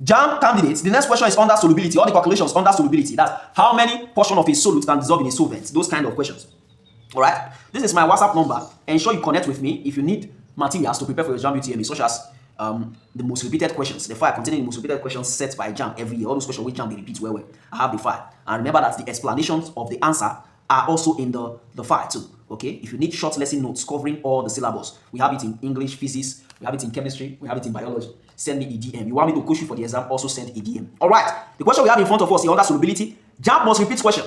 Jamb candidates, the next question is under solubility. All the calculations under solubility. That's how many portion of a solute can dissolve in a solvent. Those kind of questions. All right. This is my WhatsApp number. Ensure you connect with me if you need materials to prepare for your Jamb UTME, such as the most repeated questions, the file containing the most repeated questions set by Jamb every year. All those questions which Jamb they repeat well. I have the file. And remember that the explanations of the answer are also in the file too. Okay. If you need short lesson notes covering all the syllabus, we have it in English, physics, we have it in chemistry, we have it in biology. Send me EDM. You want me to coach you for the exam? Also send EDM. All right. The question we have in front of us is under solubility. Jamb must repeat question.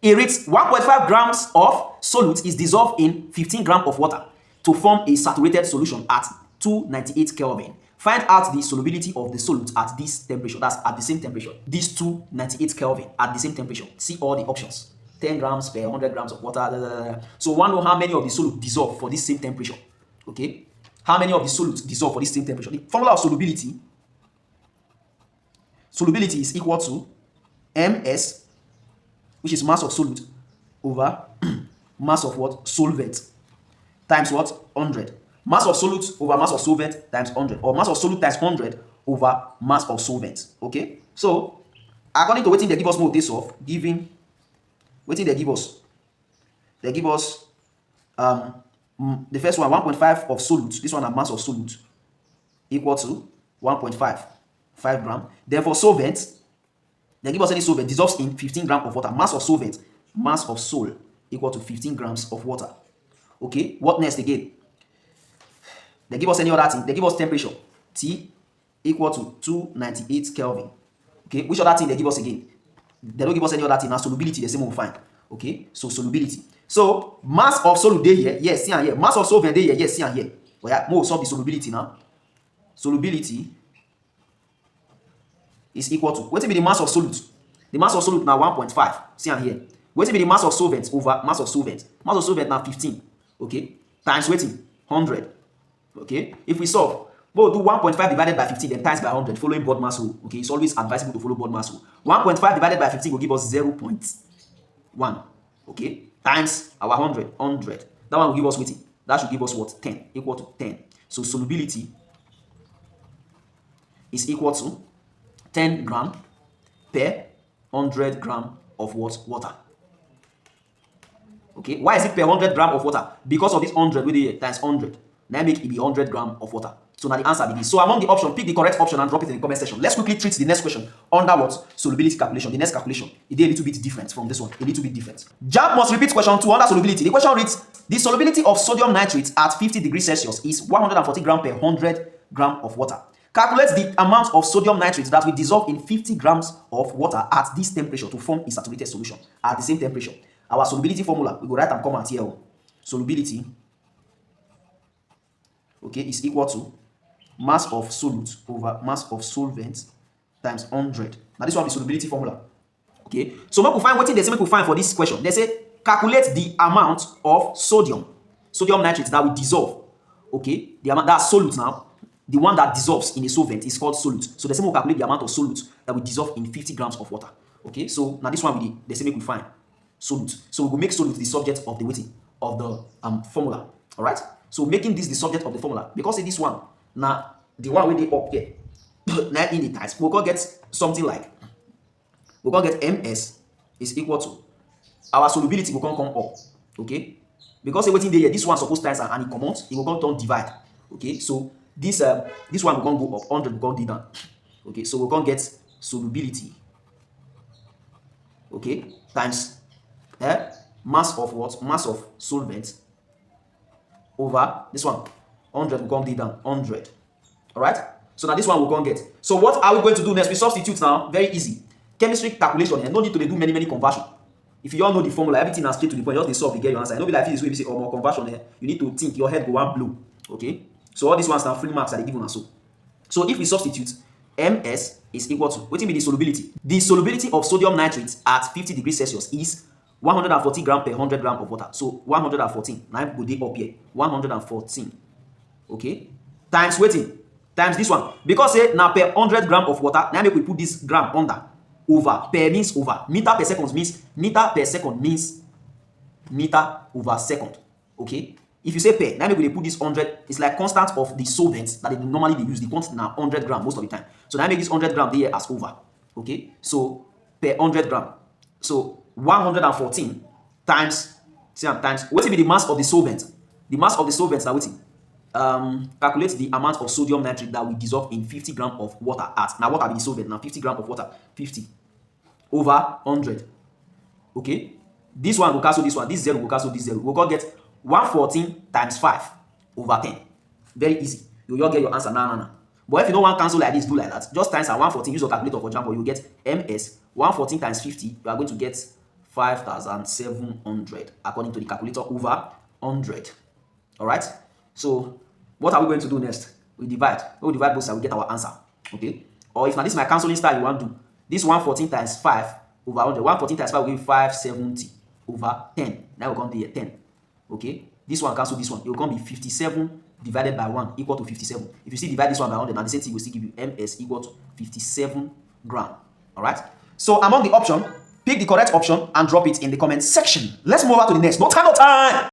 It reads 1.5 grams of solute is dissolved in 15 grams of water to form a saturated solution at 298 Kelvin. Find out the solubility of the solute at this temperature. That's at the same temperature. This 298 Kelvin at the same temperature. See all the options. 10 grams per 100 grams of water. Blah, blah, blah. So one know how many of the solute dissolve for this same temperature. Okay. How many of the solutes dissolve for this same temperature? The formula of solubility is equal to MS, which is mass of solute, over mass of what? Solvent, times what? 100. Mass of solute over mass of solvent times 100. Or mass of solute times 100 over mass of solvent. Okay? So, according to what they give us more this off, giving, what they give us? They give us, the first one, 1.5 of solute. This one, a mass of solute equal to 1.5 gram. Therefore, solvent, they give us any solvent dissolves in 15 grams of water. Mass of solvent, mass of sol equal to 15 grams of water. Okay, what next again? They give us any other thing. They give us temperature, T equal to 298 Kelvin. Okay, which other thing they give us again? They don't give us any other thing. Now, solubility, the same one we find. Okay, so solubility. So, mass of solute dey here, yes, see and here. Mass of solvent dey here, yes, see and here. But yeah, we'll solve the solubility now. Solubility is equal to, what will be the mass of solute? The mass of solute now 1.5, see and here. What will be the mass of solvent over mass of solvent? Mass of solvent now 15, okay? Times waiting, 100, okay? If we solve, we'll do 1.5 divided by 15, then times by 100, following board mass rule, okay? It's always advisable to follow board mass rule. 1.5 divided by 15 will give us 0.1, okay? Times our 100. That one will give us waiting. That should give us what? 10. Equal to 10. So solubility is equal to 10 gram per 100 gram of what? Water. Okay. Why is it per 100 gram of water? Because of this 100 with the times 100. Now make it be 100 gram of water. So now the answer be this. So among the options, pick the correct option and drop it in the comment section. Let's quickly treat the next question under what? Solubility calculation. The next calculation. It is a little bit different from this one. A little bit different. Jamb must repeat question 2 under solubility. The question reads, the solubility of sodium nitrate at 50 degrees Celsius is 140 gram per 100 gram of water. Calculate the amount of sodium nitrate that will dissolve in 50 grams of water at this temperature to form a saturated solution at the same temperature. Our solubility formula, we go write and come out here. Solubility, okay, is equal to mass of solute over mass of solvent times 100. Now this one is solubility formula. Okay, so make we find what they say make we find for this question. They say calculate the amount of sodium nitrate that will dissolve. Okay, the amount that's solute now. The one that dissolves in a solvent is called solute. So they say we calculate the amount of solute that will dissolve in 50 grams of water. Okay, so now this one they say make we find solute. So we will make solute the subject of the weighting of the formula. All right. So making this the subject of the formula, because in this one, now the one with the up here, now in the times, we're gonna get something like, we're gonna get MS is equal to our solubility will come up, okay? Because everything there, this one supposed to times and it come out, it will come down divide, okay? So this one will come go up, 100 will come down, okay? So we're gonna get solubility, okay, times mass of what? Mass of solvent over this one 100 will come down 100. All right, so now this one will come get. So what are we going to do next? We substitute now. Very easy. Chemistry calculation, and no need to do many conversion. If you all know the formula, everything is straight to the point. Just solve, you get your answer. I know be like this way you say more conversion here. You need to think, your head go one blue. Okay, so all these ones are free marks that they give us. So if we substitute, MS is equal to, what will be the solubility? The solubility of sodium nitrate at 50 degrees Celsius is 140 gram per 100 gram of water. So 114. Now go dey up here. 114. Okay. Times waiting. Times this one. Because say now per 100 gram of water, now make we put this gram under. Over. Per means over. Meter per second means meter per second means meter over second. Okay. if you say per, now maybe they put this 100, it's like constant of the solvents that they normally use. The quantity now 100 gram most of the time. So now make this 100 gram there as over. Okay, so per 100 gram. So 114 times, what will be the mass of the solvent? The mass of the solvent now waiting. Calculate the amount of sodium nitrate that will dissolve in 50 gram of water at. Now what are the solvent? Now 50 gram of water, 50 over 100. Okay, this one will cancel this one, this 0 will cancel this 0. We'll go get 114 times 5 over 10. Very easy. You'll get your answer now. But if you don't want to cancel like this, do like that. Just times 114, use your calculator for example, you get MS 114 times 50, you are going to get 5,700 according to the calculator over 100. Alright? So what are we going to do next? We divide. When we divide both sides, we get our answer. Okay? Or if now this is my cancelling style you want to do, this 114 times 5 over 100. 114 times 5 will give 570 over 10. Now we're going to be 10. Okay? This one cancel this one. It will come be 57 divided by 1 equal to 57. If you see divide this one by 100, and the same thing will still give you MS equal to 57 gram. Alright? So among the option, pick the correct option and drop it in the comment section. Let's move over to the next. No time.